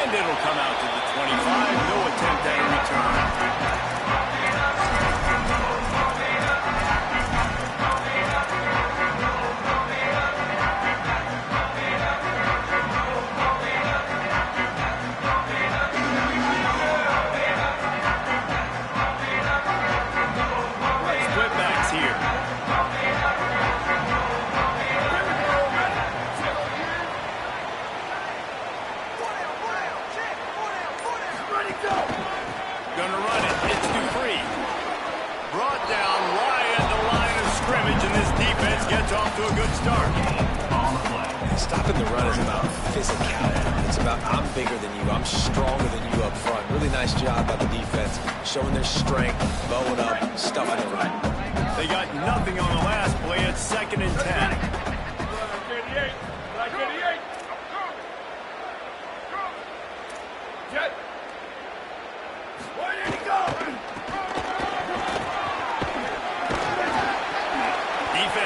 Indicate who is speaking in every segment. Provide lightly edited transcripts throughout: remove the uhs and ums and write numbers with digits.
Speaker 1: And it'll come out to the 25. No attempt at a return. Off to a good start.
Speaker 2: Stopping the run is about physicality. It's about I'm bigger than you, I'm stronger than you up front. Really nice job by the defense, showing their strength, bowing up, stuffing the run.
Speaker 1: They got nothing on the last play. It's 2nd and 10.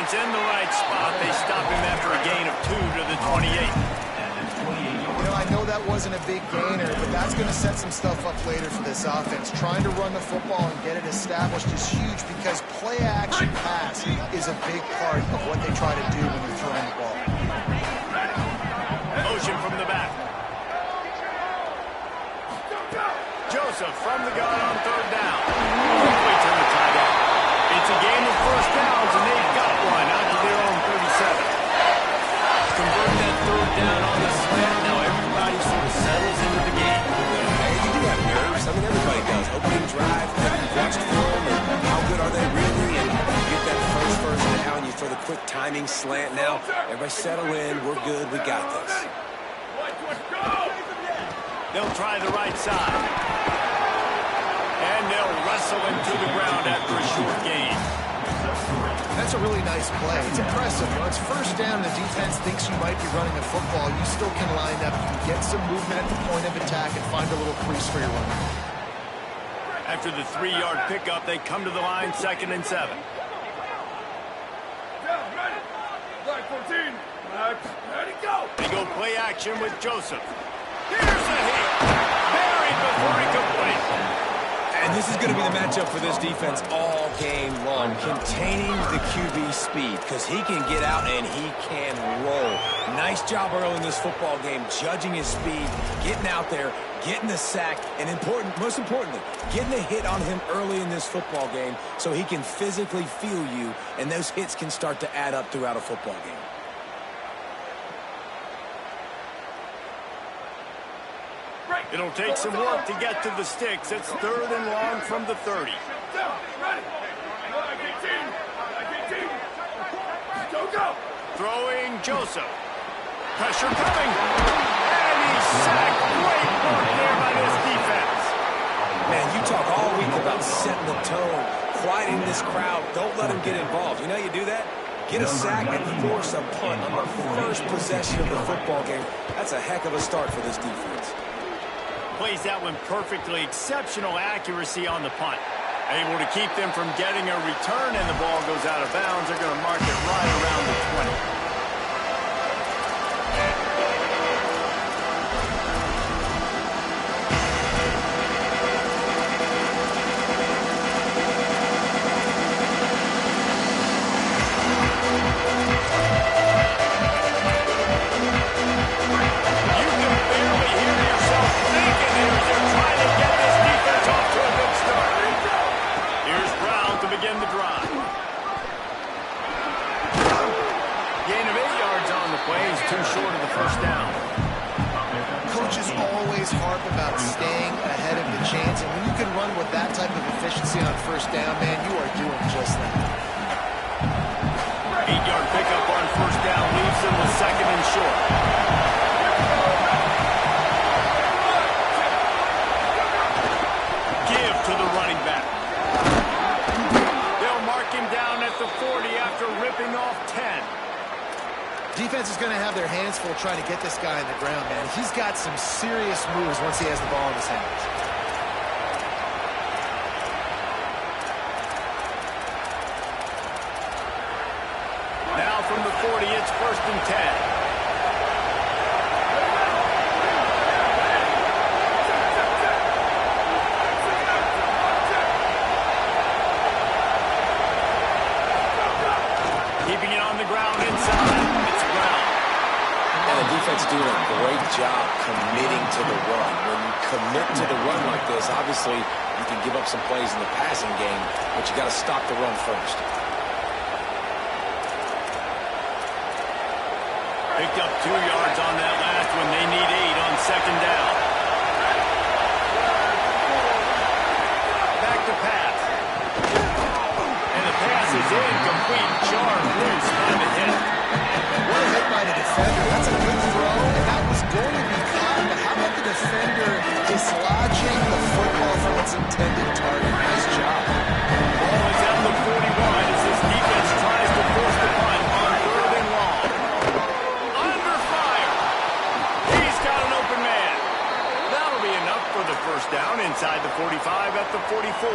Speaker 1: In the right spot. They stop him after a gain of 2 to the 28.
Speaker 3: You know, I know that wasn't a big gainer, but that's going to set some stuff up later for this offense. Trying to run the football and get it established is huge because play-action pass is a big part of what they try to do when they're throwing the ball.
Speaker 1: Motion from the back. Joseph from the gun on 3rd down. Quickly to the tight end. It's a game of first downs, and they've got one out to their own 37. Converting that 3rd down on the slant. Now everybody sort of settles into the game.
Speaker 2: Hey, you do have nerves. I mean, everybody does. Opening drive, you've watched film, and how good are they really? And you get that first down, you throw the quick timing slant. Now, everybody settle in. We're good. We got this.
Speaker 1: They'll try the right side. And they'll wrestle him to the ground after a short gain.
Speaker 3: That's a really nice play. It's impressive. When it's first down, the defense thinks you might be running a football. You still can line up. You can get some movement at the point of attack and find a little crease for your running.
Speaker 1: After the 3-yard pickup, they come to the line, 2nd and 7. They go play action with Joseph. Here's a hit. Buried before he could play.
Speaker 2: And this is going to be the matchup for this defense all game long. Containing the QB speed because he can get out and he can roll. Nice job early in this football game, judging his speed, getting out there, getting the sack, and most importantly, getting a hit on him early in this football game so he can physically feel you, and those hits can start to add up throughout a football game.
Speaker 1: It'll take some work to get to the sticks. It's 3rd and long from the 30. Throwing Joseph. Pressure coming. And he's sacked. Great work there by this defense.
Speaker 2: Man, you talk all week about setting the tone, quieting this crowd. Don't let him get involved. You know you do that? Get a sack and force a punt on the first possession of the football game. That's a heck of a start for this defense.
Speaker 1: Plays that one perfectly. Exceptional accuracy on the punt. Able to keep them from getting a return, and the ball goes out of bounds. They're going to mark it right around the 20. Too short of the first down.
Speaker 3: Coaches always harp about staying ahead of the chains, and when you can run with that type of efficiency on first down, man, you are doing just that.
Speaker 1: 8-yard pickup on first down leaves them with 2nd and short. Give to the running back. They'll mark him down at the 40 after ripping off 10.
Speaker 3: Defense is going to have their hands full trying to get this guy on the ground, man. He's got some serious moves once he has the ball in his hands.
Speaker 1: Now from the 40, it's 1st and 10.
Speaker 2: doing a great job committing to the run. When you commit to the run like this, obviously you can give up some plays in the passing game, but you got to stop the run first.
Speaker 1: Picked up 2 yards on that last one. They need 8 on second down. Back to pass. And the pass is incomplete. Charm loose on the hit.
Speaker 3: What a hit by the defender. That's a good throw, and that was going to be caught. But how about the defender dislodging the football from its intended target? Nice job.
Speaker 1: Ball is at the 41 as this defense tries to force the punt on 3rd and long. Under fire. He's got an open man. That'll be enough for the first down inside the 45 at the 44.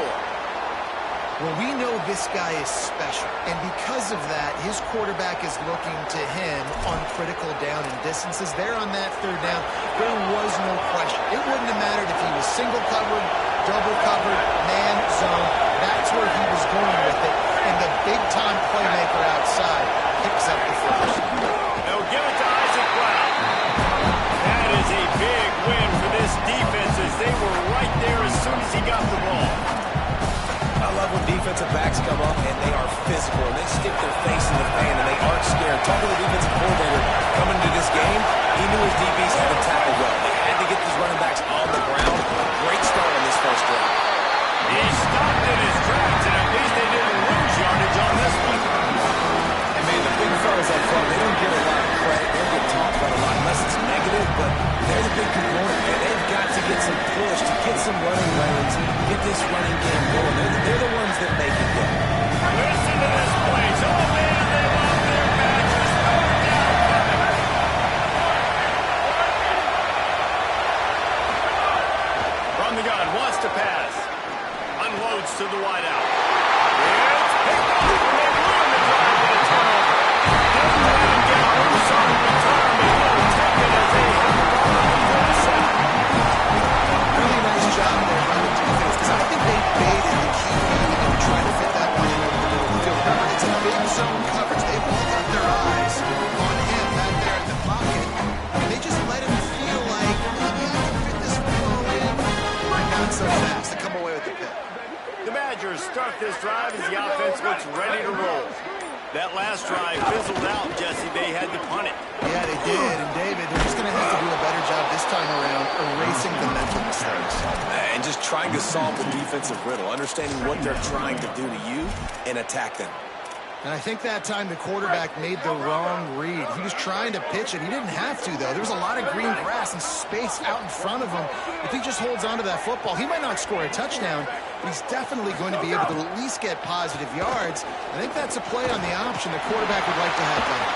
Speaker 3: Well, we know this guy is special, and because of that, his quarterback is looking to him on critical down and distances. There on that 3rd down, there was no question. It wouldn't have mattered if he was single covered, double covered, man, zone. That's where he was going with it, and the big-time playmaker outside picks up the first.
Speaker 1: They'll give it to Isaac Brown. That is a big win for this defense as they were right there as soon as he got the ball.
Speaker 2: I love when defensive backs come up and they are physical and they stick their face in the fan and they aren't scared. Talking to the defensive coordinator coming into this game, he knew his DBs had to tackle well. They had to get these running backs on the ground. Great start on this first drive.
Speaker 1: He stopped in his tracks, and at least they didn't lose yardage on this one.
Speaker 2: And man, the big fellas up front, they don't get a lot of credit. They don't get talked about a lot unless it's negative, but they're the big component, man. They've got to get some push, to get some running lanes, get this running game going. They're the ones that make it go.
Speaker 1: Listen to this place. Oh, man, they love their matches. Third down coming. From the gun, wants to pass. Unloads to the wideout. It's picked off, and they ruin the drive with a turnover. Didn't let him get loose on the return, but he'll take it as they have the ball on 47.
Speaker 3: Really nice job there by the defense, because I think they baited the QB and tried to fit that one in over the middle of the field. Remember, it's a big zone coverage. They've all got their eyes on him back there in the pocket, and they just let him feel like, maybe I can fit this football in. Not so fast to come away with the pick.
Speaker 1: The Badgers start this drive as the offense looks ready to roll. That last drive fizzled out, Jesse. They had to punt it.
Speaker 3: Yeah, they did. And, David, they're just going to have to do a better job this time around erasing the mental mistakes.
Speaker 2: And just trying to solve the defensive riddle, understanding what they're trying to do to you and attack them.
Speaker 3: And I think that time the quarterback made the wrong read. He was trying to pitch it. He didn't have to, though. There was a lot of green grass and space out in front of him. If he just holds on to that football, he might not score a touchdown, but he's definitely going to be able to at least get positive yards. I think that's a play on the option the quarterback would like to have done.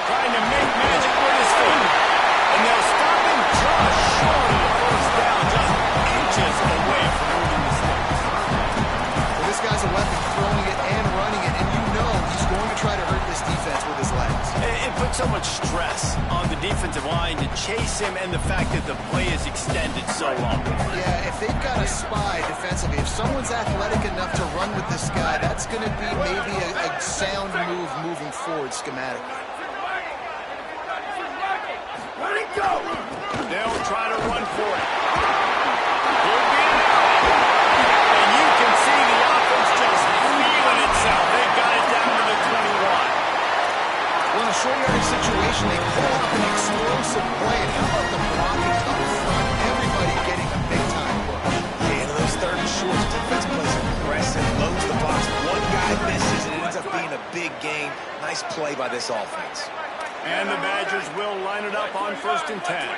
Speaker 1: Trying to make magic with his feet. And they'll stop him just short of the first down, just inches away from moving the sticks.
Speaker 3: Well, this guy's a weapon, throwing it and running it, and you know he's going to try to hurt this defense with his legs.
Speaker 1: It puts so much stress on the defensive line to chase him and the fact that the play is extended so long.
Speaker 3: Yeah, if they've got a spy defensively, if someone's athletic enough to run with this guy, that's going to be maybe a sound move moving forward schematically.
Speaker 1: They'll try to run for it. He'll be an alley. And you can see the offense just feeling itself. They got it down to the 21.
Speaker 3: Well, in a short yardage situation, they pull off an explosive play. And how about the blocking up front? Everybody getting a big-time push.
Speaker 2: Yeah, in those third and shorts, defense plays aggressive, loads the box. One guy misses, and it ends up being a big gain. Nice play by this offense.
Speaker 1: And the Badgers will line it up on 1st and 10.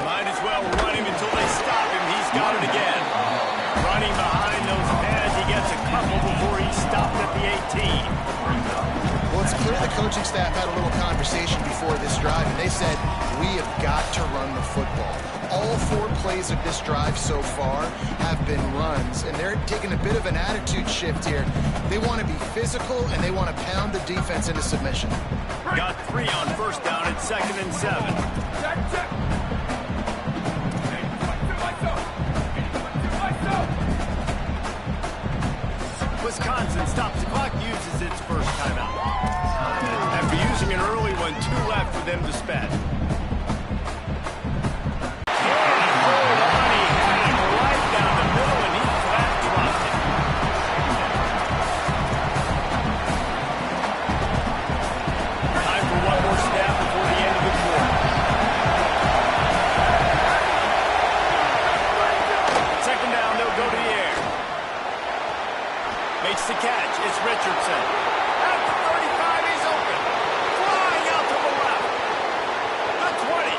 Speaker 1: Might as well run him until they stop him. He's got it again. Running behind those pads, he gets a couple before he stopped at the 18.
Speaker 3: Well, it's clear the coaching staff had a little conversation before this drive, and they said, we have got to run the football. All 4 plays of this drive so far have been runs, and they're taking a bit of an attitude shift here. They want to be physical, and they want to pound the defense into submission.
Speaker 1: Got 3 on 1st down at 2nd and 7. Wisconsin stops the clock, uses its first timeout. After using an early one, 2 left for them to spend.
Speaker 2: Makes the catch. It's Richardson. At the 35, he's open. Flying out to the left. The 20.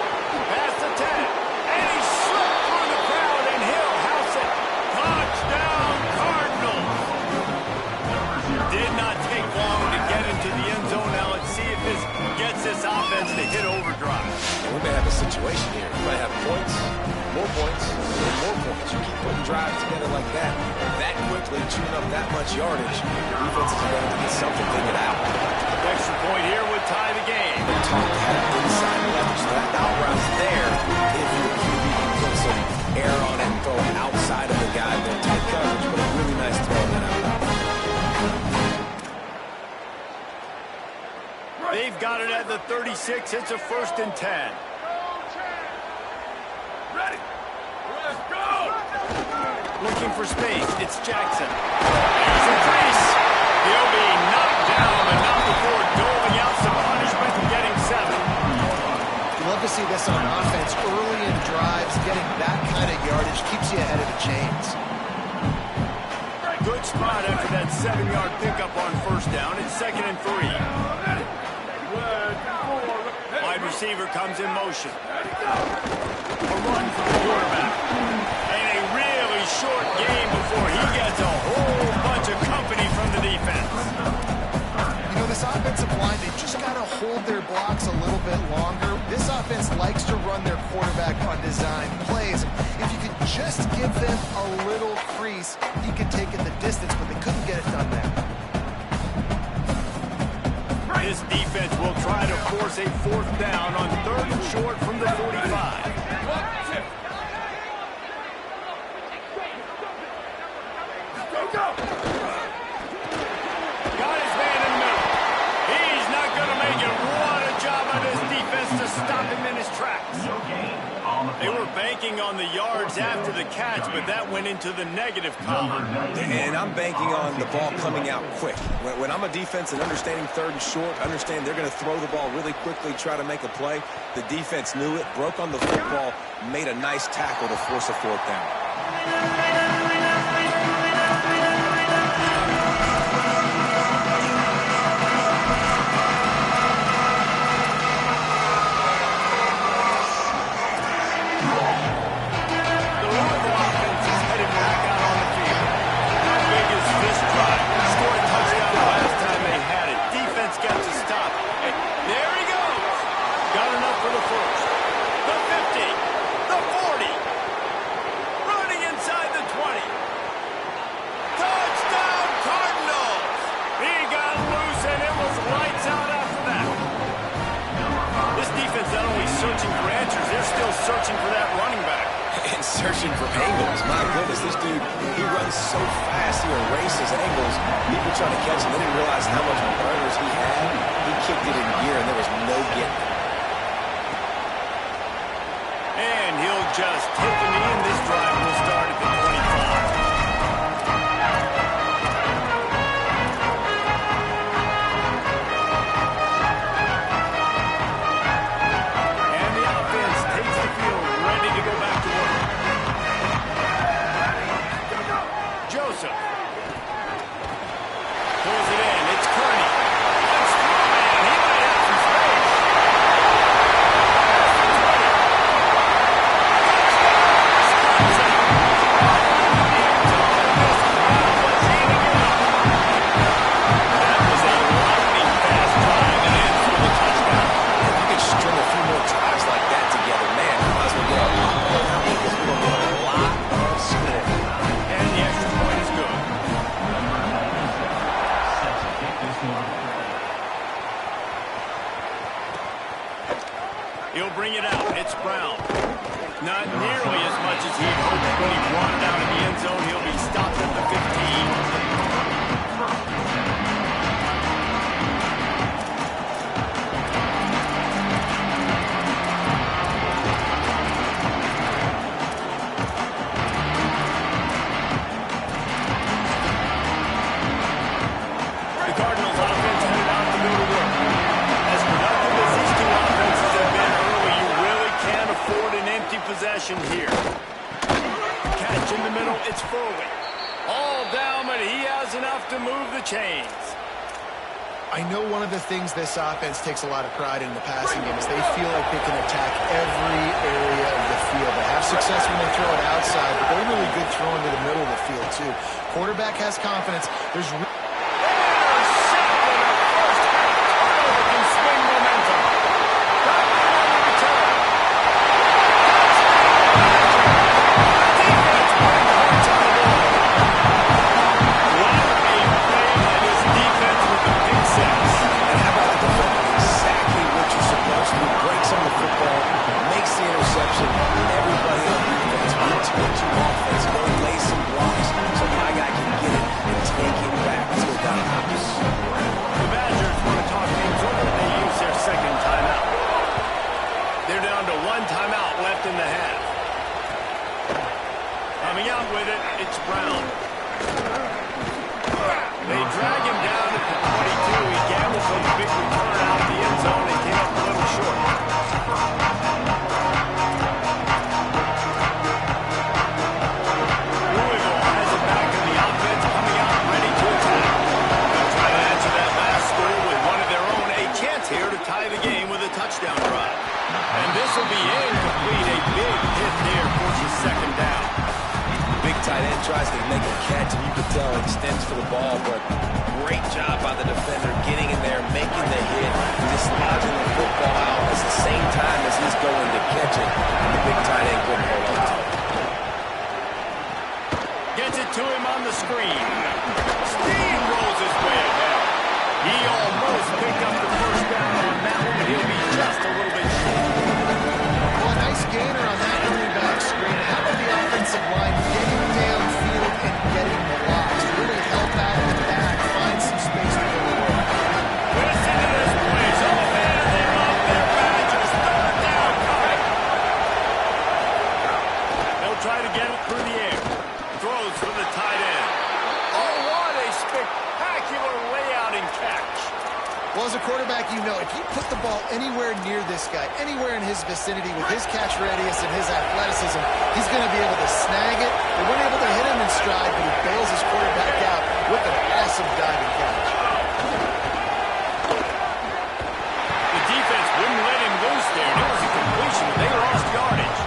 Speaker 2: Past the 10. And he slipped through the crowd, and he'll house it. Touchdown, Cardinals. Did not take long to get into the end zone. Now let's see if this gets this offense to hit overdrive.
Speaker 4: And we may have a situation here. We might have points, more points, and more points. You keep putting drives together like that quickly, chewing up that much yardage, defense is going to get something figured out.
Speaker 2: Extra point here would tie the game.
Speaker 4: They're taught to have inside leverage, so that out route's there. If your QB can put some air on it and throw it outside of the guy, then tight coverage, but a really nice throw on that out route.
Speaker 2: They've got it at the 36. It's a 1st and 10. Ready. Let's go. Looking for space. It's Jackson. There's a crease. He'll be knocked down, but not before doling out some punishment and getting 7.
Speaker 3: You love to see this on offense. Early in drives, getting that kind of yardage keeps you ahead of the chains.
Speaker 2: Good spot after that 7-yard pickup on 1st down. It's 2nd and 3. Wide receiver comes in motion. A run for the quarterback. And a really short game before he gets a whole bunch of company from the defense.
Speaker 3: You know, this offensive line, they just got to hold their blocks a little bit longer. This offense likes to run their quarterback on design plays. If you could just give them a little crease, he could take it the distance, but they couldn't get it done there.
Speaker 2: This defense will try to force a 4th down on 3rd and short from the 45. Got his man in the middle. He's not going to make it. What a job by this defense to stop him in his tracks. They were banking on the yards after the catch, but that went into the negative column.
Speaker 4: And I'm banking on the ball coming out quick. When I'm a defense and understanding 3rd and short, understand they're going to throw the ball really quickly, try to make a play. The defense knew it, broke on the football, made a nice tackle to force a 4th down.
Speaker 2: Searching for that running back.
Speaker 4: And searching for angles. My goodness, this dude, he runs so fast, he erases angles. People trying to catch him, they didn't realize how much burners he had. He kicked it in gear, and there was no getting it.
Speaker 2: And he'll just take the knee, and this drive will start at the 25. He'll bring it out. It's Brown. Not nearly as much as he'd hoped when he brought it out in the end zone. He'll be stopped at the 15.
Speaker 1: possession here. Catch in the middle, it's Foley. All down, but he has enough to move the chains.
Speaker 3: I know one of the things this offense takes a lot of pride in the passing game is they feel like they can attack every area of the field. They have success when they throw it outside, but they're really good throwing to the middle of the field, too. Quarterback has confidence. There's
Speaker 4: tries to make a catch, and you can tell extends for the ball, but great job by the defender getting in there, making the hit, dislodging the football out at the same time as he's going to catch it, and the big tight end couldn't hold on to it.
Speaker 1: Gets it to him on the screen. Steamrolls his way ahead. He almost picked up the first down on that one, but he'll be just a little bit short.
Speaker 3: Well, a nice gainer on that running back screen. How about the offensive line getting downfield and getting blocks? Really help out in the back, find some space to go to work.
Speaker 1: Listen to this place. Oh, man, they love their badges. Third down coming. They'll try to get it through the air. Throws for the tight end. Oh, what a spectacular layout and catch.
Speaker 3: Well, as a quarterback, you know, if you put the ball anywhere near this guy, anywhere in his vicinity with his catch radius and his athleticism, he's going to be able to snag it. They weren't able to hit him in stride, but he bails his quarterback out with an awesome diving catch.
Speaker 1: The defense wouldn't let him loose there. It was a completion. They lost yardage.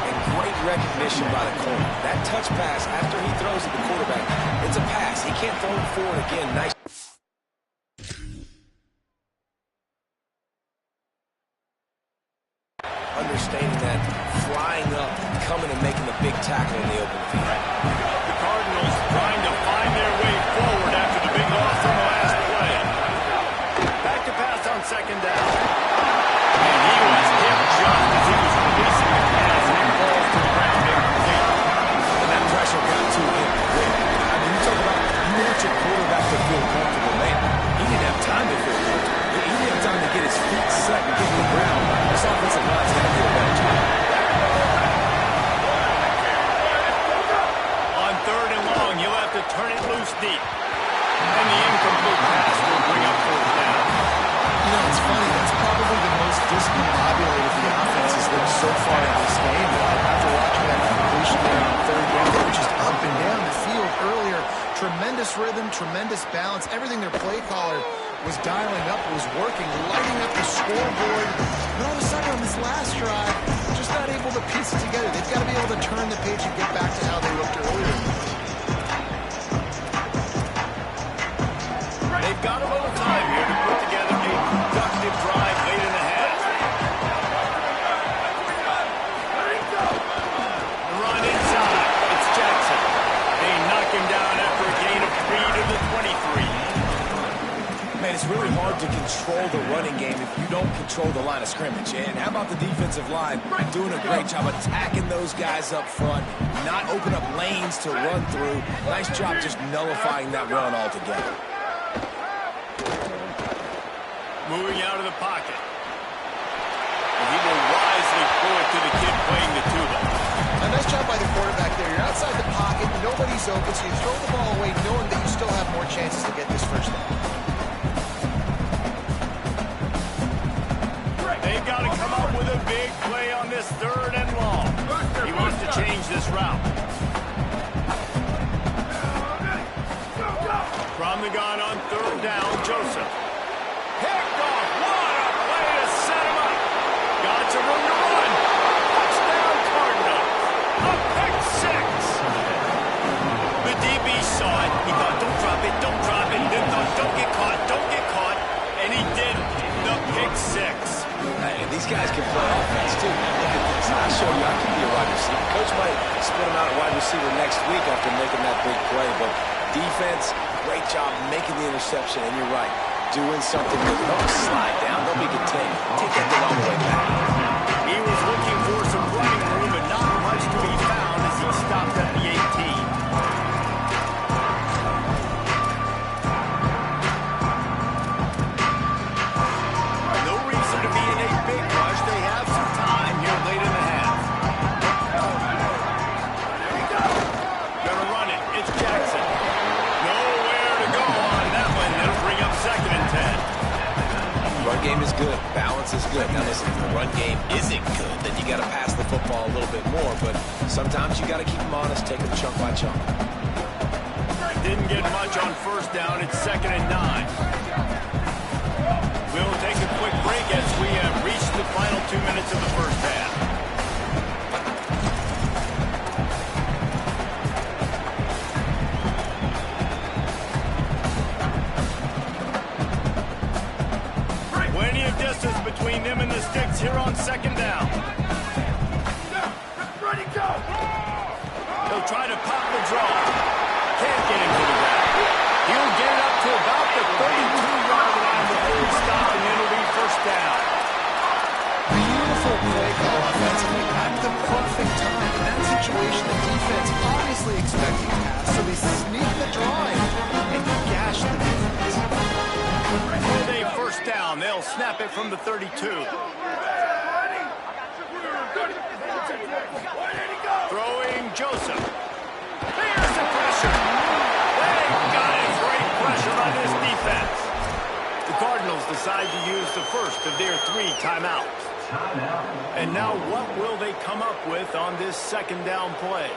Speaker 4: And great recognition by the corner. That touch pass after he throws at the quarterback, it's a pass. He can't throw it forward again. Nice. Understanding that flying up, coming and making the big tackle in the open field.
Speaker 1: The Cardinals trying to find their way forward after the big loss on the last play. Back to pass on second down. And he was hit just as he was releasing the pass, and it falls to the ground incomplete.
Speaker 4: And that pressure got to him quick. I mean, you talk about you want your quarterback to feel comfortable, man. He didn't have time to feel comfortable. He didn't have time to get his feet set and get to the ground. This offensive line's got to do a better job.
Speaker 1: On third and long, you'll have to turn it loose deep. And the incomplete pass will bring up fourth down.
Speaker 3: You know, it's funny. That's probably the most discombobulated the offense has looked so far in this game. After watching that completion there on third down, they were just up and down the field earlier. Tremendous rhythm, tremendous balance. Everything their play caller was dialing up, was working, lighting up the scoreboard. And all of a sudden on this last drive, just not able to piece it together. They've got to be able to turn the page and get back to how they looked earlier.
Speaker 1: They've got a little time here to put together a productive drive late in the half. The run inside. It's Jackson. They knock him down after a gain of 3 to the 23.
Speaker 4: Man, it's really hard to control the running game if you don't control the line of scrimmage. And how about the defensive line doing a great job attacking those guys up front, not open up lanes to run through. Nice job just nullifying that run altogether.
Speaker 1: Moving out of the pocket. And he will wisely throw it to the kid playing the tuba.
Speaker 3: A nice job by the quarterback there. You're outside the pocket, nobody's open, so you throw the ball away knowing that you still have more chances to get this first down.
Speaker 1: They've got to come up with a big play on this third and long. He wants to change this route. From the gun on third down, Joseph. Picked off. What a play to set him up. Got some room to run. Touchdown, Cardinals. A pick six. The DB saw it. He thought, don't drop it, don't drop it. Then thought, don't get caught, don't get caught. And he did the pick six.
Speaker 4: Hey, these guys can play offense, too. Man, look at this. I show you I can be a wide receiver. Coach might split him out at wide receiver next week after making that big play. But defense, great job making the interception. And you're right, doing something with it. Don't slide down. Don't be contained. Take that thing all the way back.
Speaker 1: He was looking for some running room, but not much to be found as he stopped at the 18. No reason to be in a big rush. They have some time here late in the half. Gonna run it. It's Jackson. Nowhere to go on that one. That'll bring up 2nd and 10.
Speaker 4: Run game is good. Balance is good. Now listen, if the run game isn't good, then you got to pass the football a little bit more. But sometimes you got to keep them honest, take them chunk by chunk.
Speaker 1: Didn't get much on first down. It's 2nd and 9. We'll take a quick break as we have reached the final 2 minutes of the first half. Plenty of distance between them and the sticks here on 2nd down. Ready, go! He'll try to pop the draw. Can't get him to the ground. He'll get it up to about the 32-yard line before he stops, and it'll be first down.
Speaker 3: Beautiful play call offensively at the perfect time. In that situation, the defense obviously expecting a pass, so they sneak the drive and gash the defense.
Speaker 1: With a first down, they'll snap it from the 32. Throwing Joseph. There's the pressure. They got it. Great pressure on this defense. The Cardinals decide to use the first of their 3 timeouts. And now what will they come up with on this 2nd down play?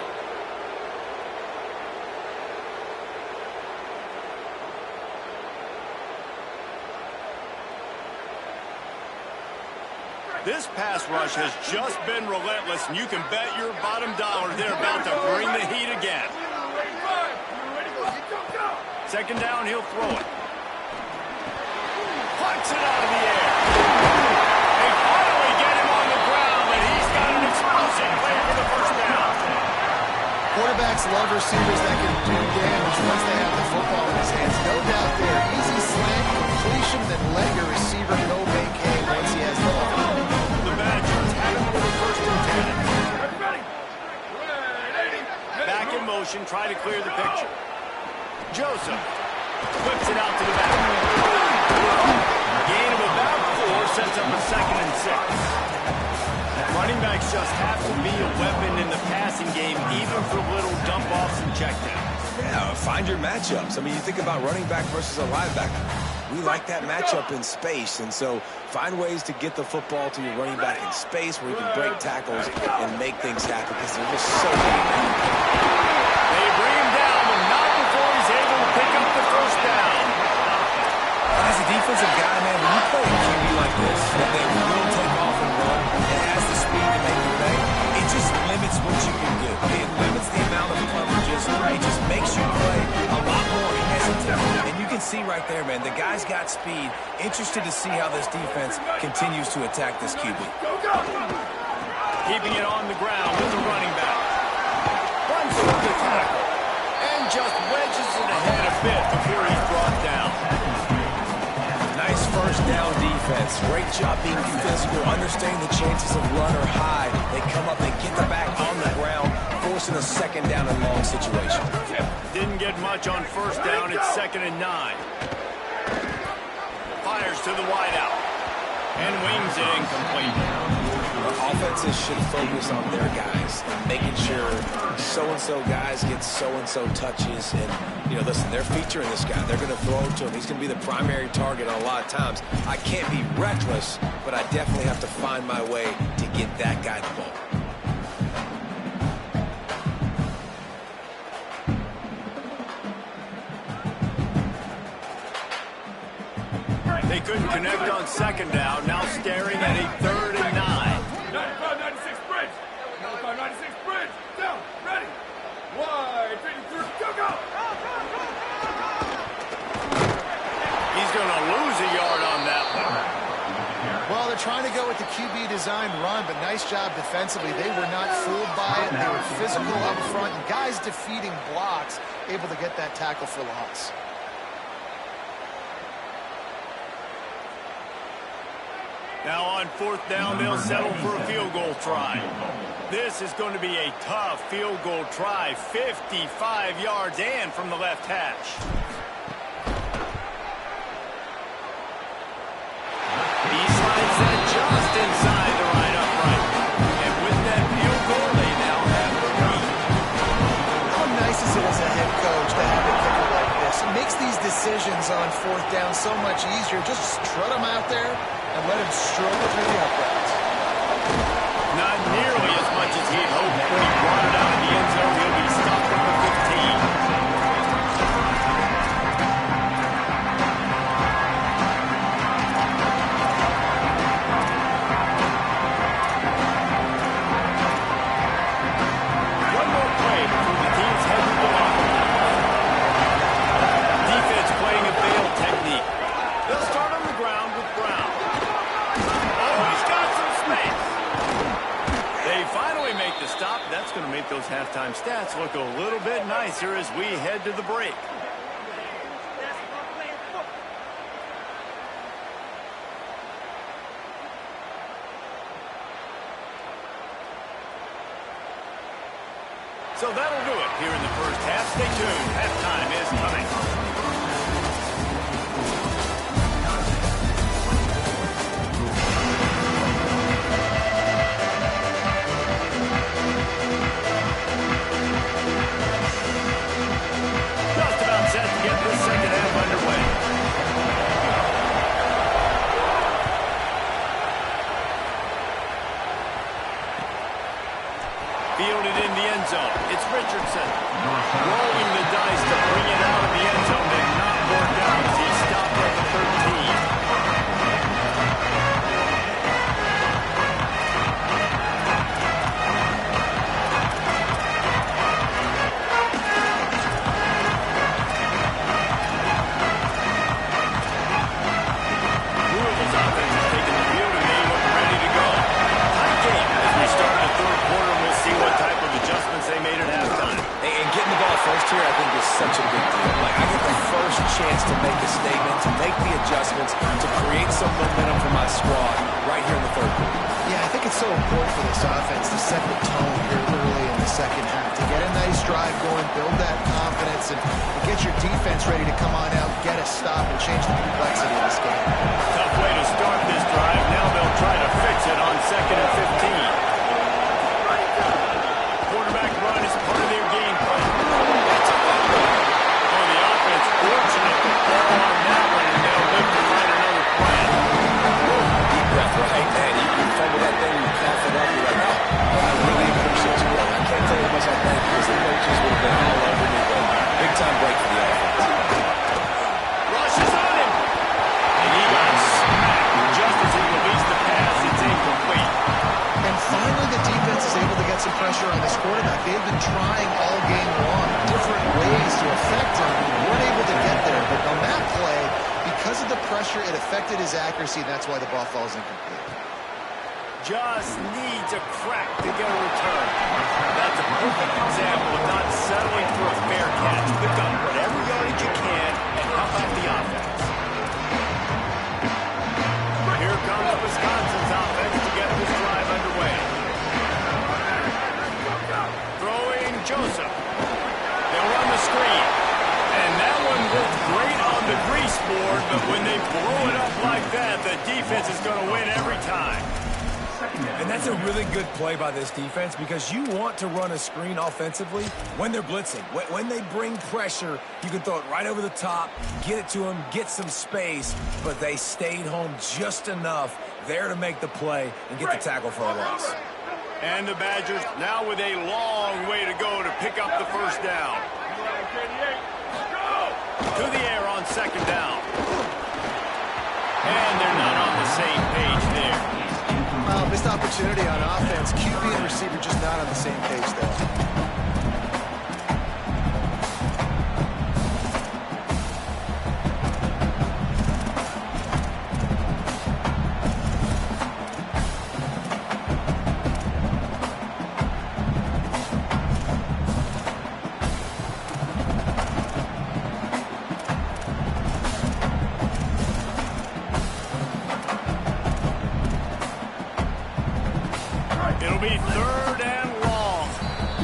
Speaker 1: This pass rush has just been relentless, and you can bet your bottom dollar they're about to bring the heat again. 2nd down, he'll throw it. Punts it out of the air. They finally get him on the ground, but he's got an explosive play for the first down.
Speaker 3: Quarterbacks love receivers that can do damage once they have the football in his hands. No doubt there. Easy slant, completion, then let your receiver go make hay once he has the ball.
Speaker 1: The Badgers have it for the 1st and 10. Back in motion, try to clear the picture. Joseph whips it out to the back. Gain of about 4 sets up a 2nd and 6. Running backs just have to be a weapon in the passing game, even for little dump-offs and checkdowns.
Speaker 4: Yeah, find your matchups. I mean, you think about running back versus a linebacker. We like that matchup in space, and so find ways to get the football to your running back in space where you can break tackles and make things happen because they're just so good.
Speaker 1: They bring him down, but not before he's able to pick up the first down.
Speaker 2: As a defensive guy, man, when you play a QB like this, that will take off and run and has the speed to make you pay, it just limits what you can do. It limits the amount of coverages. It just makes you play a lot more hesitant. And you can see right there, man, the guy's got speed. Interested to see how this defense continues to attack this QB.
Speaker 1: Keeping it on the ground with the running back. Runs through the tackle. And just wedges it ahead a bit before he's brought down.
Speaker 4: Nice first down defense. Great job being physical, understanding the chances of run or hide. They come up, they get the back on the ground, forcing a 2nd down and long situation.
Speaker 1: Didn't get much on first down. It's 2nd and 9. Fires to the wideout. And wings it incomplete.
Speaker 4: Offenses should focus on their guys, making sure so-and-so guys get so-and-so touches. And, you know, listen, they're featuring this guy. They're going to throw it to him. He's going to be the primary target a lot of times. I can't be reckless, but I definitely have to find my way to get that guy the ball.
Speaker 1: They couldn't connect on second down. Now staring at a 3rd and 9.
Speaker 5: 95, 96 bridge. 95, 96 bridge. Down. Ready. Wide. 53. Go.
Speaker 1: He's going to lose a yard on that one.
Speaker 3: Well, they're trying to go with the QB designed run, but nice job defensively. They were not fooled by it. They were physical up front, and guys defeating blocks, able to get that tackle for loss.
Speaker 1: Now on 4th down, they'll settle for a field goal try. This is going to be a tough field goal try. 55 yards and from the left hash. He slides that just inside the right upright. And with that field goal, they now have the lead.
Speaker 3: How nice is it as a head coach to have a kicker like this? It makes these decisions on 4th down so much easier. Just strut him out there and let him stroke through the uprights.
Speaker 1: Not nearly as much as he'd hoped. When he brought it out of the end zone, he'll be stopped at the 15. Stop. That's going to make those halftime stats look a little bit nicer as we head to the break. So that'll do it here in the first half. Stay tuned. Halftime is coming. Fielded in the end zone. It's Richardson. Rolling the dice to bring it out of the end zone. Did not work out as he stopped at the 13. Louisville's offense has taken the field and they look ready to go. Tight game as we start the 3rd quarter. See what type of adjustments they made at halftime.
Speaker 4: And getting the ball first here, I think, is such a big deal. Like, I get the first chance to make a statement, to make the adjustments, to create some momentum for my squad right here in the 3rd quarter.
Speaker 3: Yeah, I think it's so important for this offense to set the tone here early in the 2nd half, to get a nice drive going, build that confidence, and get your defense ready to come on out, get a stop, and change the complexity of this game.
Speaker 1: Tough way to start this drive. Now they'll try to fix it on 2nd and 15. Quarterback run is part of their game plan. That's a good one. Oh, the offense fortunate to fall on that one, and they'll look to find another plan.
Speaker 4: Deep breath, right? And you fumble that thing, you cough it up, you're like, oh, I really appreciate you. I can't tell you how much I thank you, because the coaches would have been all over me, but big time break for the offense.
Speaker 1: Rush is on him. And he got smacked just as he released the pass. It's incomplete.
Speaker 3: And finally, the defense is able to get some pressure on this quarterback. They've been trying all game long different ways to affect him. Weren't able to get there. But on that play, because of the pressure, it affected his accuracy. That's why the ball falls incomplete.
Speaker 1: Just needs a crack to get a return. That's a perfect example of not settling for a fair catch. Pick up whatever yardage you can and help out the offense. Here comes Wisconsin's offense to get this drive underway. Throwing Joseph. They'll run the screen. And that one worked great on the grease board, but when they blow it up like that, the defense is going to win every time.
Speaker 2: And that's a really good play by this defense because you want to run a screen offensively when they're blitzing. When they bring pressure, you can throw it right over the top, get it to them, get some space, but they stayed home just enough there to make the play and get the tackle for a loss.
Speaker 1: And the Badgers now with a long way to go to pick up the first down. To the air on 2nd down. page there.
Speaker 3: Missed opportunity on offense. QB and receiver just not on the same page there.
Speaker 1: It'll be 3rd and long.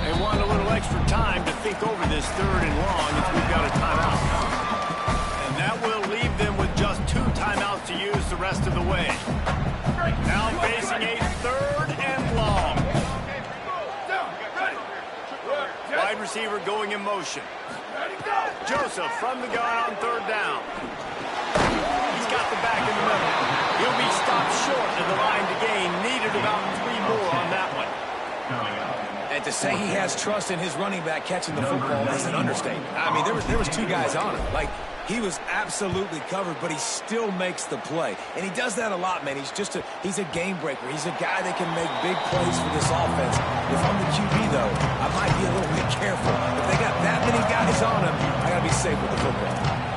Speaker 1: They want a little extra time to think over this 3rd and long if we've got a timeout. And that will leave them with just 2 timeouts to use the rest of the way. Now facing a 3rd and long. Wide receiver going in motion. Joseph from the gun on 3rd down. He's got the back in the middle. He'll be stopped short of the line to gain. Needed about 3 more on that one.
Speaker 2: And to say he has trust in his running back catching the football is an understatement. I mean, there was 2 guys on him. Like, he was absolutely covered, but he still makes the play. And he does that a lot, man. He's a game breaker. He's a guy that can make big plays for this offense. If I'm the QB, though, I might be a little bit careful. If they got that many guys on him, I got to be safe with the football.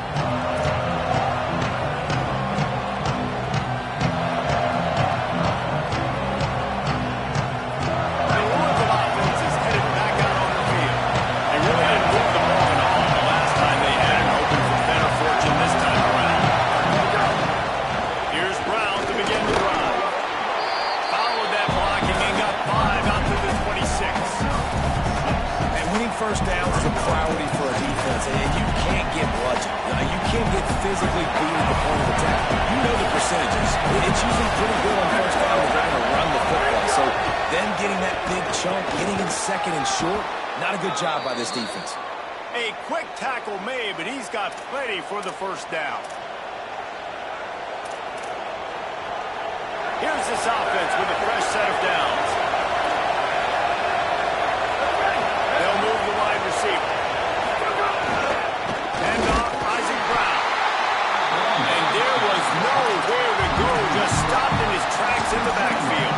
Speaker 2: First downs is a priority for a defense, and you can't get bludgeoned. You can't get physically beat at the point of attack. You know the percentages. It's usually pretty good on first down if they're going to run the football. So them getting that big chunk, getting in 2nd and short, not a good job by this defense.
Speaker 1: A quick tackle made, but he's got plenty for the 1st down. Here's this offense with a fresh set of downs. In the backfield.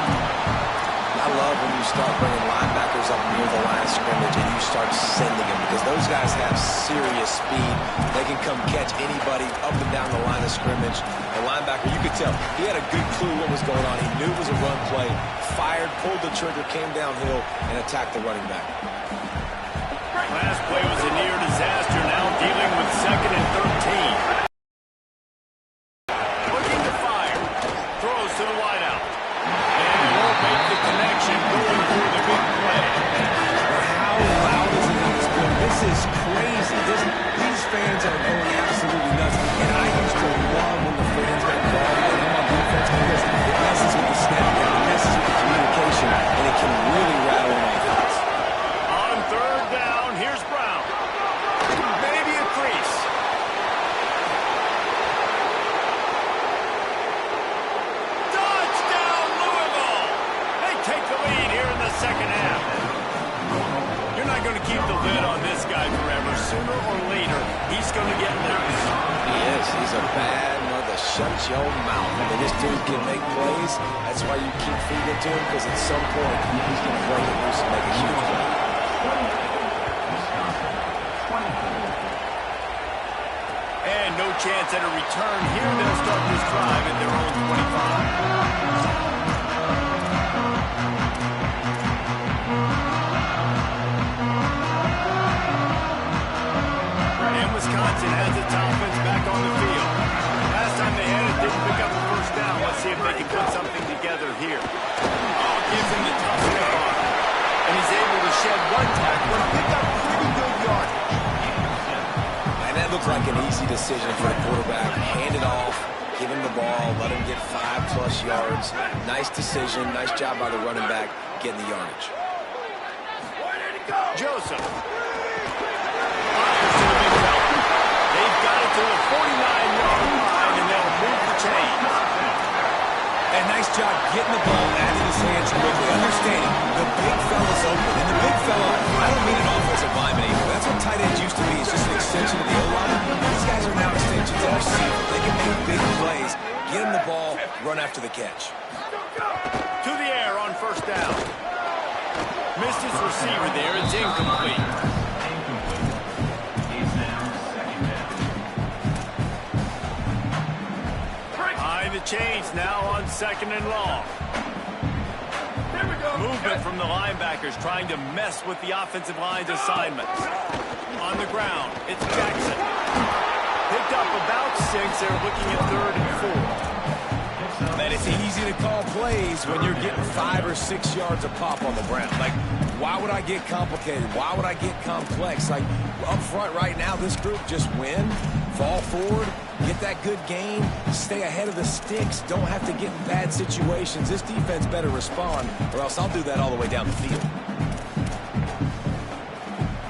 Speaker 4: I love when you start bringing linebackers up near the line of scrimmage and you start sending them because those guys have serious speed. They can come catch anybody up and down the line of scrimmage. The linebacker, you could tell, he had a good clue what was going on. He knew it was a run play, fired, pulled the trigger, came downhill, and attacked the running back.
Speaker 1: Last play was a near disaster, now dealing with 2nd and 13. Looking to fire. Throws to the wideout. And won't make the connection going for the big play.
Speaker 2: How loud is it in this building? This is crazy. These fans are going absolutely nuts. And I used to love when the fans got involved in on defense because it messes with the snap count, it messes with the communication, and it can really rattle an offense.
Speaker 1: On 3rd down, here's Brown. Maybe a crease. Touchdown, Louisville! They take the lead here in the 2nd half. You're not going to keep the lid on this guy forever. Sooner or later, he's going to get loose.
Speaker 4: He is. He's a bad mother. Shut your mouth. I mean, this dude can make plays. That's why you keep feeding to him, because at some point, he's going to break it loose and make a huge play.
Speaker 1: And no chance at a return here. They'll start this drive at their own 25. And Wisconsin has its offense back on the field. Last time they had it, didn't pick up the 1st down. Let's see if they can put something together here. Oh, gives him the tough stick on. And he's able to shed 1 tackle and pick up pretty good yardage.
Speaker 4: That looked like an easy decision for the quarterback. Hand it off, give him the ball, let him get 5+ yards. Nice decision, nice job by the running back getting the yardage.
Speaker 1: Joseph. They've got it to the 49-yard line, and they'll move the chains.
Speaker 2: And nice job getting the ball out of his hands quickly, understanding the big fella's open. And the big fella, I don't mean an offensive lineman anymore. That's what tight ends used to be. It's just an extension of the O-line. These guys are now extensions of receiver. They can make big plays, get him the ball,
Speaker 4: run after the catch.
Speaker 1: To the air on first down. Missed his receiver there. It's incomplete. High the chains now on 2nd and long. Movement from the linebackers trying to mess with the offensive line's assignments. On the ground, it's Jackson. Picked up about 6. They're looking at 3rd and 4.
Speaker 4: Man, it's easy to call plays when you're getting 5 or 6 yards a pop on the ground. Like, why would I get complicated? Why would I get complex? Like, up front right now, this group just win, fall forward, get that good gain, stay ahead of the sticks, don't have to get in bad situations. This defense better respond, or else I'll do that all the way down the field.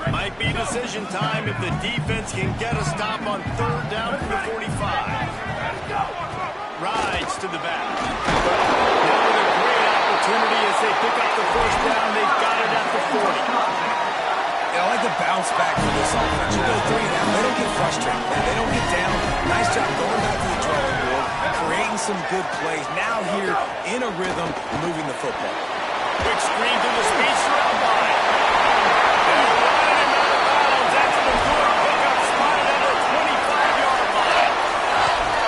Speaker 1: Might be decision time if the defense can get a stop on 3rd down from the 45. Rides to the back. Now with a great opportunity as they pick up the 1st down. They've got it at the 40.
Speaker 4: I like the bounce back for this offense. You go 3 and out. They don't get frustrated. They don't get down. Nice job going back to the drawing board, creating some good plays. Now here in a rhythm, moving the football.
Speaker 1: Quick screen to the speedster outline. They're running him out of bounds. That's the good pickup spotted at the 25-yard line.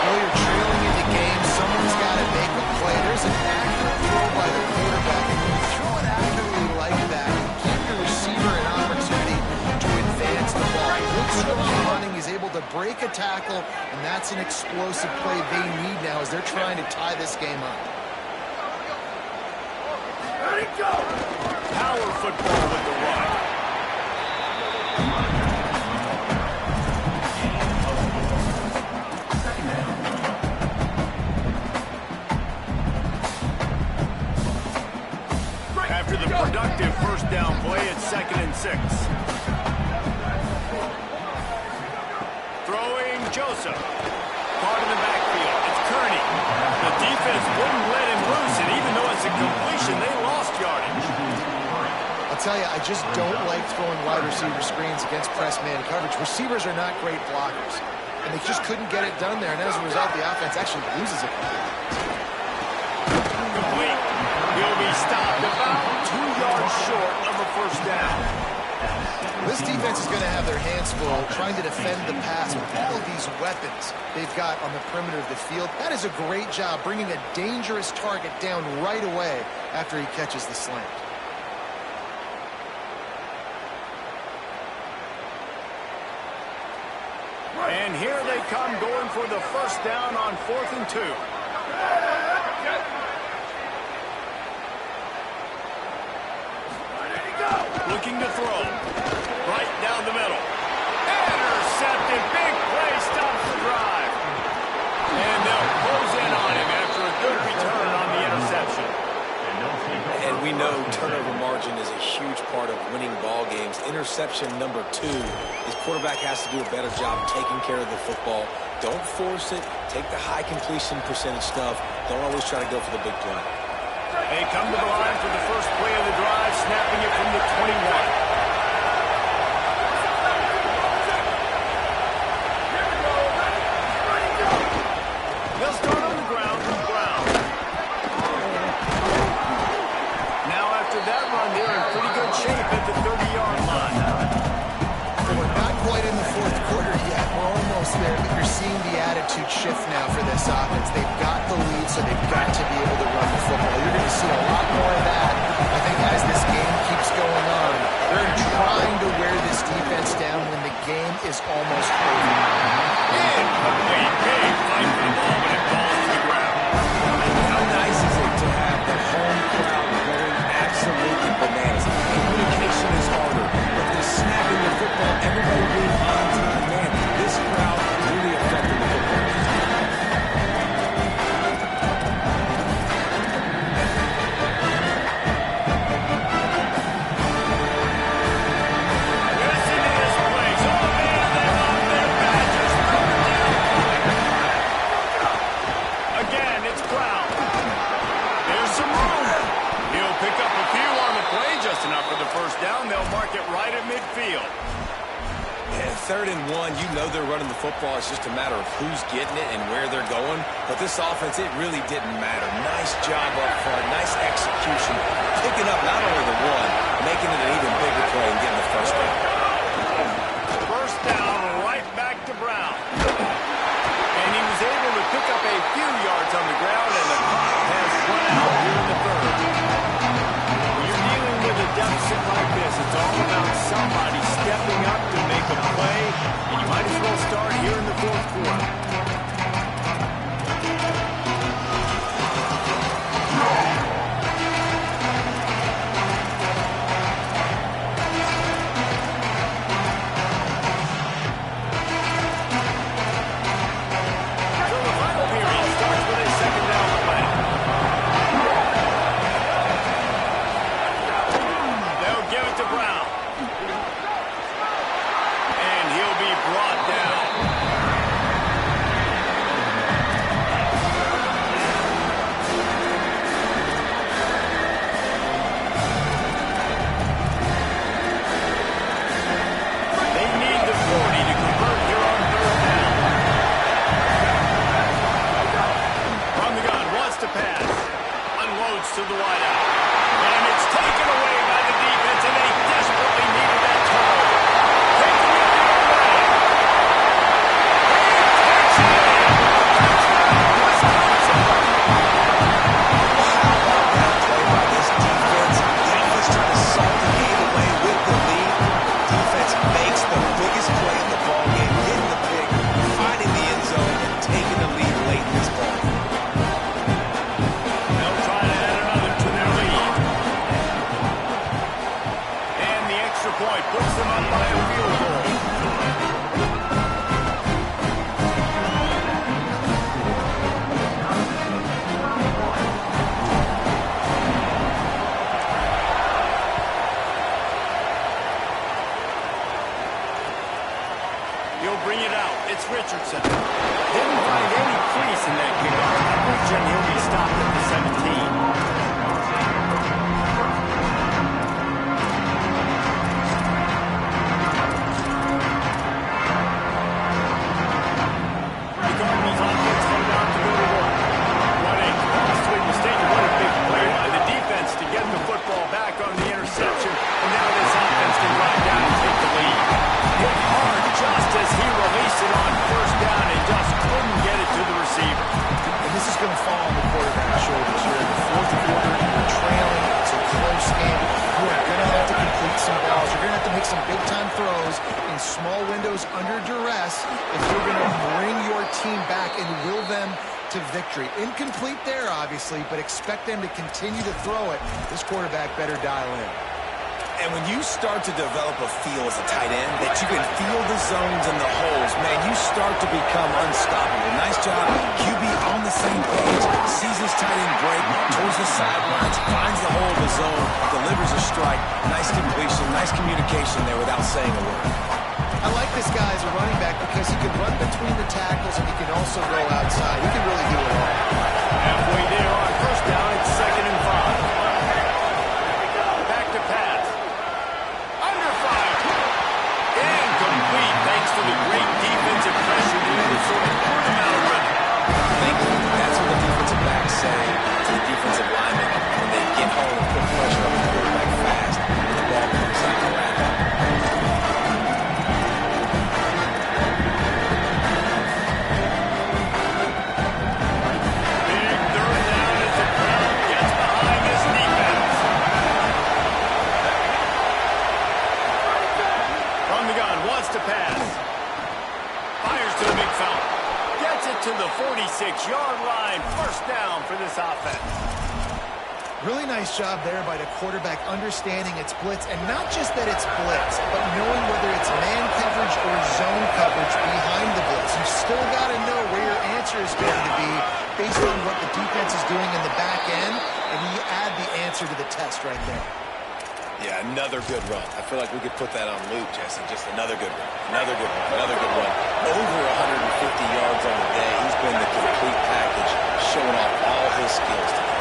Speaker 3: Well, you're trailing in the game. Someone's got to make a play. There's an accurate throw by the quarterback. And when you throw it accurately like that, you give your receiver an opportunity to advance the ball. Good strong running. He's able to break a tackle, and that's an explosive play they need now as they're trying to tie this game up.
Speaker 1: Power football with the run. After the productive 1st down play, it's 2nd and 6. Throwing Joseph. Caught in the backfield. It's Kearney. The defense wouldn't let him loose, and even though it's a completion, they lost yardage.
Speaker 3: I'll tell you, I just don't like throwing wide receiver screens against press man coverage. Receivers are not great blockers, and they just couldn't get it done there, and as a result, the offense actually loses it.
Speaker 1: Complete. He'll be stopped about 2 yards short of a 1st down.
Speaker 3: This defense is going to have their hands full trying to defend the pass with all of these weapons they've got on the perimeter of the field. That is a great job bringing a dangerous target down right away after he catches the slant.
Speaker 1: And here they come going for the 1st down on 4th and 2. Looking to throw. Right down the middle. Intercepted. Big play. Stops the drive. And they'll close in on him after a good return on the interception.
Speaker 4: And we know turnover margin is a huge part of winning ball games. Interception number 2. His quarterback has to do a better job taking care of the football. Don't force it. Take the high completion percentage stuff. Don't always try to go for the big play.
Speaker 1: They come to the line for the first play of the drive, snapping it from the 21. They'll start on the ground from Brown. Now after that run, they're in pretty good shape at the 30-yard line.
Speaker 3: We're not quite in the 4th quarter yet. We're almost there, but you're seeing the attitude shift now for this offense. They've got the lead, so they've got to be able to run the football. You're going to see a lot more of that, I think, as this game keeps going on. They're trying to wear this defense down when the game is almost over.
Speaker 1: Incomplete. Big fight for the ball, but it falls to the ground.
Speaker 4: How nice is it to have the home crowd going absolutely bananas? Communication is harder, but the snapping the football, everybody being on time, man, this crowd really affected the football.
Speaker 1: Listen to this place. Oh, man, they're on their badges. Again, it's Brown. There's some room. He'll pick up a few on the play, just enough for the 1st down. They'll mark it right at midfield.
Speaker 4: Yeah, 3rd and 1, you know they're running the football. It's just a matter of who's getting it and where they're going. But this offense, it really didn't matter. Nice job up front, nice execution, picking up not only the one, making it an even bigger play and getting the first down.
Speaker 1: First down, right back to Brown. And he was able to pick up a few yards on the ground, and the clock has run out here in the 3rd. When you're dealing with a deficit like this, it's all about somebody stepping up to make a play, and you might as well start here in the 4th quarter. To the wideout. And it's taken away by the defense, and they desperately needed that turnover. Taking it the other way.
Speaker 4: How about that play by this defense? Defense trying to salt the game away with the lead. Defense makes the biggest play in the ball game, hitting the pick, finding the end zone, and taking the lead late in this ball game.
Speaker 1: Point puts them up by a field goal. He'll bring it out. It's Richardson. Didn't find any crease in that kickoff coverage, and he'll be stopped at the 17.
Speaker 3: Some big-time throws in small windows under duress if you're going to bring your team back and will them to victory. Incomplete there, obviously, but expect them to continue to throw it. This quarterback better dial in.
Speaker 4: And when you start to develop a feel as a tight end that you can feel the zones and the holes, man, you start to become unstoppable. Nice job. QB on the same page, sees his tight end break towards the sidelines, finds the hole of the zone, delivers a strike. Nice completion, nice communication there without saying a word.
Speaker 3: I like this guy as a running back because he can run between the tackles and he can also go outside. He can really do it all.
Speaker 1: Halfway there on first down, it's 2nd and 5. Back to pass. Under fire. Incomplete thanks to the great defensive pressure that sort of put him out of rhythm.
Speaker 4: I think that's what the defensive backs say to the defensive linemen when they get home and put pressure on the quarterback fast and the ball comes out of whack.
Speaker 1: To pass. Fires to the big fella. Gets it to the 46-yard line. First down for this offense.
Speaker 3: Really nice job there by the quarterback understanding its blitz, and not just that it's blitz, but knowing whether it's man coverage or zone coverage behind the blitz. You still got to know where your answer is going to be based on what the defense is doing in the back end, and you add the answer to the test right there.
Speaker 4: Yeah, another good run. I feel like we could put that on loop, Jesse. Just another good run. Another good run. Another good run. Over 150 yards on the day. He's been the complete package, showing off all his skills today.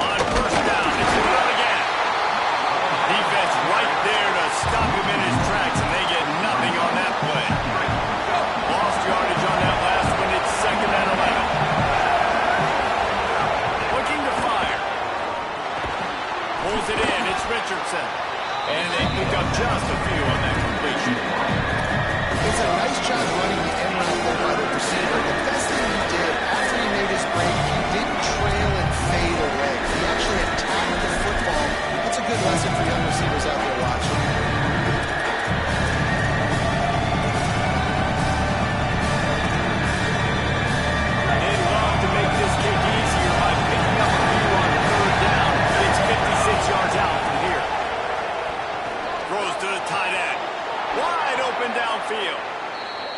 Speaker 1: On first down, it's going again. Defense right
Speaker 3: job running the end route there by the receiver. The best thing he did after he made his break, he didn't trail and fade away. He actually attacked the football. That's a good lesson for young receivers out there watching.
Speaker 1: They'd love to make this kick easier by picking up a few on 3rd down. It's 56 yards out from here. Throws to the tight end. Wide open downfield.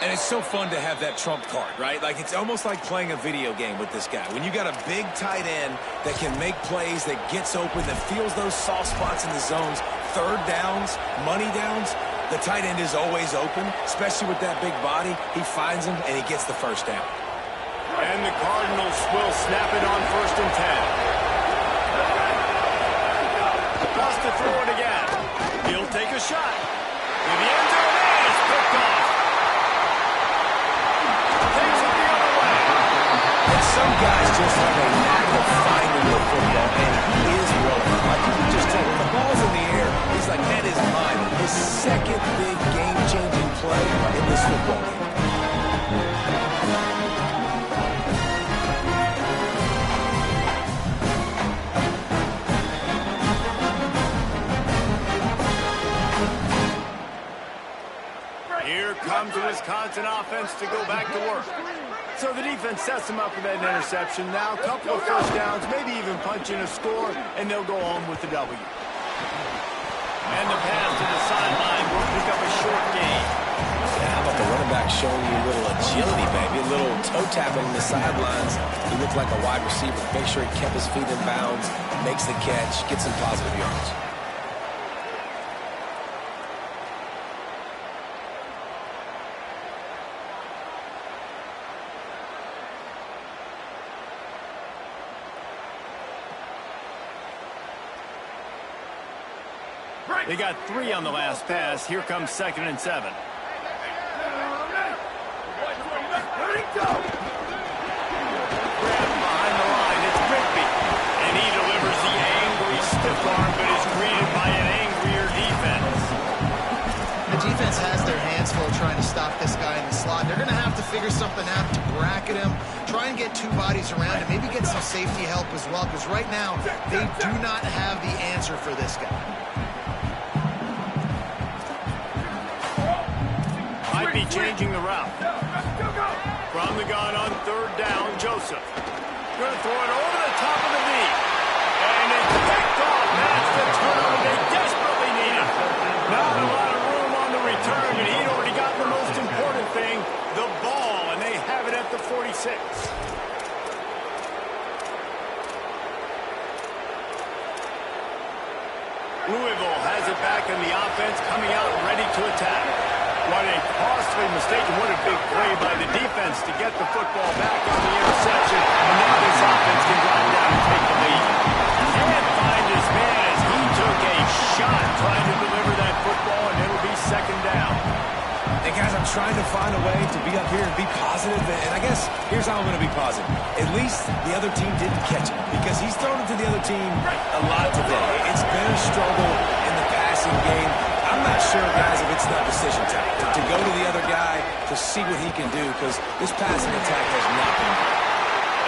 Speaker 2: And it's so fun to have that trump card, right? Like, it's almost like playing a video game with this guy. When you got a big tight end that can make plays, that gets open, that feels those soft spots in the zones, 3rd downs, money downs, the tight end is always open, especially with that big body. He finds him, and he gets the 1st down.
Speaker 1: And the Cardinals will snap it on 1st and 10. Wants to throw it again. He'll take a shot. In the end zone, and it's picked off. Takes it the other way.
Speaker 2: And some guys just have a knack of finding the football, and he is one. Like you can just tell, when the ball's in the air, he's like, that is mine. His 2nd big game-changing play in this football game.
Speaker 1: Here comes the Wisconsin offense to go back to work. So the defense sets them up with that interception. Now a couple of 1st downs, maybe even punching a score, and they'll go home with the W. And the pass to the sideline will pick up a short gain.
Speaker 2: Yeah, how about the running back showing you a little agility, baby? A little toe tapping on the sidelines. He looked like a wide receiver. Make sure he kept his feet in bounds, makes the catch, gets some positive yards.
Speaker 1: They got 3 on the last pass. Here comes 2nd and 7.
Speaker 5: Ready, go!
Speaker 1: Grabbed behind the line. It's Rigby. And he delivers the angry stiff arm, but is greeted by an angrier defense.
Speaker 3: The defense has their hands full trying to stop this guy in the slot. They're going to have to figure something out to bracket him, try and get 2 bodies around him, maybe get some safety help as well, because right now they do not have the answer for this guy.
Speaker 1: Might be changing the route. From the gun on 3rd down, Joseph. Going to throw it over the top of the knee. And it's picked off. That's the turnover they desperately needed. Not a lot of room on the return, but he'd already got the most important thing, the ball, and they have it at the 46. Louisville has it back in the offense, coming out ready to attack. What a costly mistake and what a big play by the defense to get the football back on the interception. And now this offense can drive down and take the lead. Can't find his man as he took a shot trying to deliver that football, and it'll be 2nd down.
Speaker 2: Hey, guys, I'm trying to find a way to be up here and be positive, and I guess here's how I'm going to be positive. At least the other team didn't catch it, because he's thrown it to the other team a lot today. It's been a struggle in the passing game. I'm not sure, guys, if it's not decision time. To go to the other guy, to see what he can do, because this passing attack has not been good.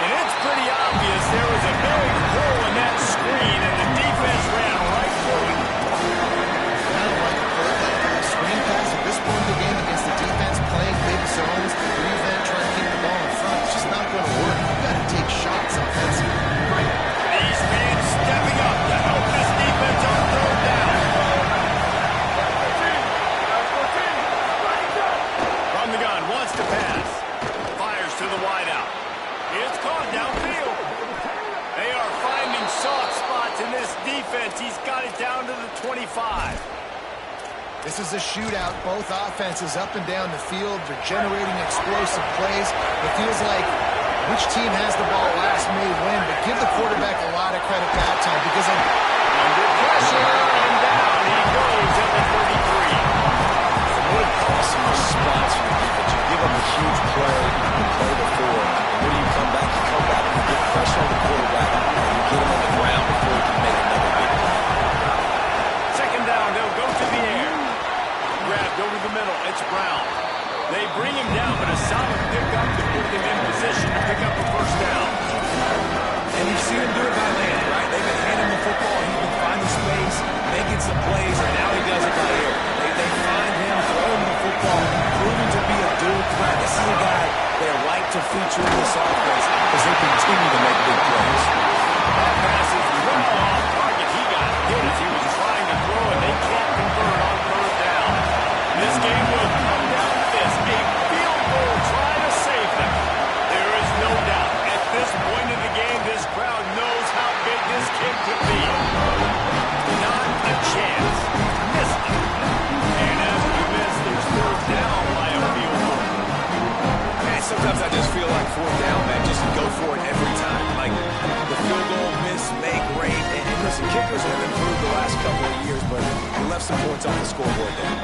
Speaker 1: And it's pretty obvious there was a big hole in that screen, and the defense ran right through it.
Speaker 3: Screen pass at this point in the game against the defense playing big zones, prevent, trying to keep the ball in front. It's just not going to work. You've got to take shots offensively.
Speaker 1: These fans stepping up to help this defense on 3rd down. From the gun, wants to pass. Fires to the wideout. It's caught downfield. They are finding soft spots in this defense. He's got it down to the 25.
Speaker 3: This is a shootout. Both offenses up and down the field. They're generating explosive plays. It feels like which team has the ball last may win, but give the quarterback a lot of credit that time because
Speaker 1: under pressure and down he goes at the 33.
Speaker 2: What awesome response from the defense. You give up a huge play, you play the 4, and when you come back and you get pressure on the quarterback, and you get him on the ground before he can make another big play.
Speaker 1: 2nd down, they'll go to the air. Grabbed over the middle, it's Brown. They bring bring him down, but a solid pickup to put them in position to pick up a first down.
Speaker 2: And you've seen him do it by land, right? They've been handing the football. He's been finding space, making some plays, and now he does it by air. They find him, throw him the football, proving to be a dual threat. This is a guy they like to feature in this offense as they continue to make big plays.
Speaker 1: That pass is well off target. He got hit as he was trying to throw, and they can't convert on third down. This game will come down to this. A field goal trying to save them. There is no doubt. At this point in the game, this crowd knows how big this kid could be. Not a chance. Missed it. And as we miss, there's third down by a field goal.
Speaker 2: Man, sometimes I just feel like fourth down, man. Just go for it every time. Like the field goal, miss, make, great. And listen, kickers have improved the last couple of years, but we left some points on the scoreboard there.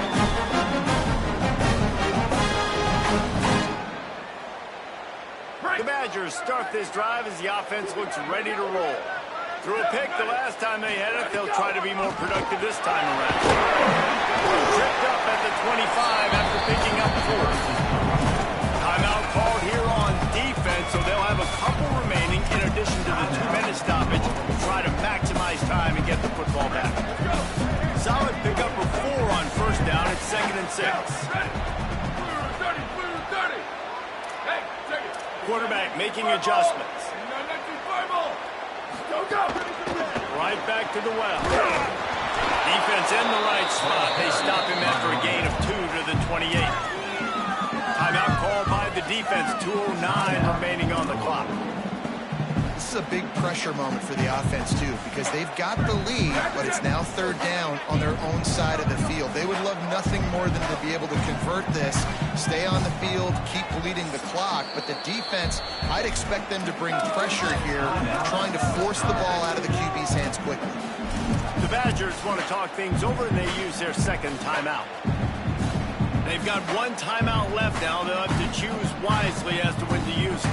Speaker 1: The Badgers start this drive as the offense looks ready to roll. Threw a pick the last time they had it. They'll try to be more productive this time around. Tripped up at the 25 after picking up 4. Timeout called here on defense, so they'll have a couple remaining in addition to the 2-minute stoppage to try to maximize time and get the football back. Solid pickup of 4 on first down. It's 2nd and 6. Quarterback making adjustments. Right back to the well. Defense in the right spot. They stop him after a gain of 2 to the 28. Timeout called by the defense. 2:09 remaining on the clock.
Speaker 3: This is a big pressure moment for the offense, too, because they've got the lead, but it's now third down on their own side of the field. They would love nothing more than to be able to convert this, stay on the field, keep bleeding the clock, but the defense, I'd expect them to bring pressure here, trying to force the ball out of the QB's hands quickly.
Speaker 1: The Badgers want to talk things over, and they use their second timeout. They've got one timeout left now. They'll have to choose wisely as to when to use it.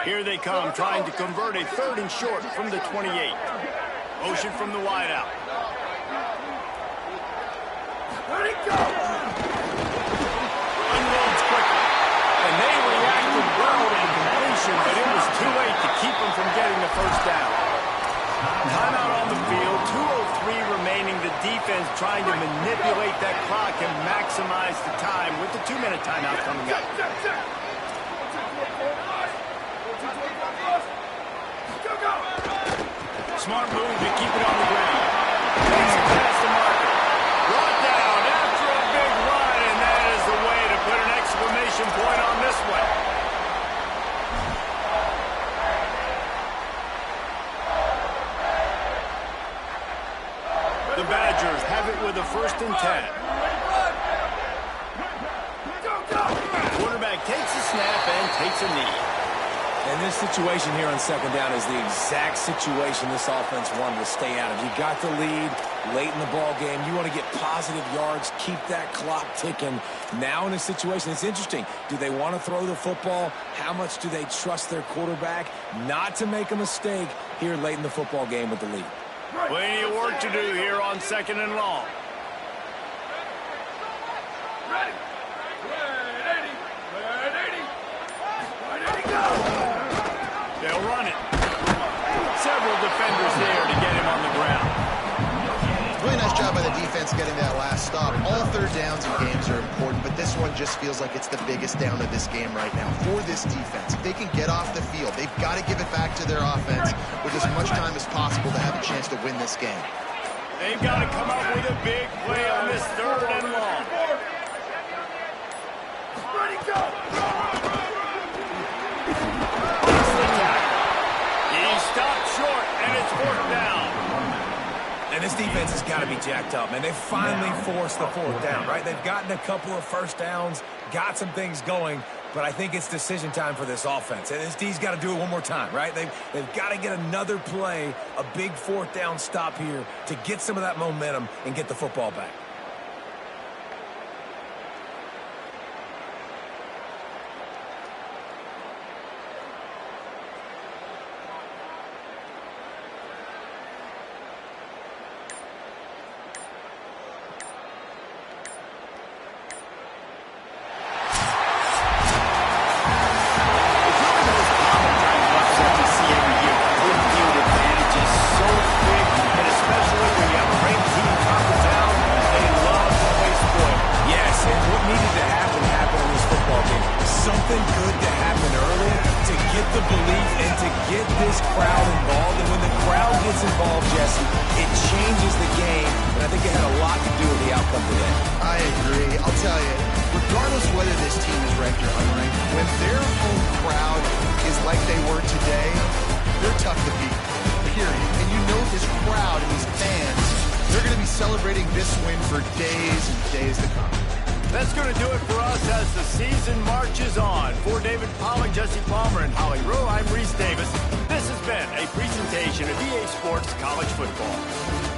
Speaker 1: Here they come, trying to convert a 3rd and short from the 28. Motion from the wideout.
Speaker 5: Let it go!
Speaker 1: Unloads quickly. And they reacted well to the completion, but it was too late to keep them from getting the first down. Timeout on the field, 2:03 remaining. The defense trying to manipulate that clock and maximize the time with the 2-minute timeout coming up. Smart move to keep it on the ground. Takes it past the marker. Brought down after a big run, and that is the way to put an exclamation point on this one. The Badgers have it with a 1st and 10. Quarterback takes a snap and takes a knee.
Speaker 2: And this situation here on 2nd down is the exact situation this offense wanted to stay out of. You got the lead late in the ball game. You want to get positive yards, keep that clock ticking. Now in a situation, it's interesting. Do they want to throw the football? How much do they trust their quarterback not to make a mistake here late in the football game with the lead?
Speaker 1: Plenty of work to do here on 2nd and long.
Speaker 5: Ready? Go!
Speaker 1: They'll run it. Several defenders there to get him on the ground.
Speaker 3: Really nice job by the defense getting that last stop. All 3rd downs in games are important, but this one just feels like it's the biggest down of this game right now for this defense. If they can get off the field, they've got to give it back to their offense with as much time as possible to have a chance to win this game.
Speaker 1: They've got to come up with a big play on this 3rd and long.
Speaker 5: Ready, go!
Speaker 1: He stopped short, and it's 4th down.
Speaker 2: And this defense has got to be jacked up, man. They finally forced the 4th down, right? They've gotten a couple of first downs, got some things going, but I think it's decision time for this offense. And this D's got to do it one more time, right? They've got to get another play, a big 4th down stop here to get some of that momentum and get the football back.
Speaker 4: involved, Jesse, it changes the game, and I think it had a lot to do with the outcome today.
Speaker 3: I agree. I'll tell you, regardless whether this team is ranked or unranked, when their home crowd is like they were today, they're tough to beat, period. And you know this crowd and these fans, they're going to be celebrating this win for days and days to come.
Speaker 1: That's going to do it for us as the season marches on. For David Pollock, Jesse Palmer, and Holly Rowe, I'm Reese Davis. This has been a presentation of EA Sports College Football.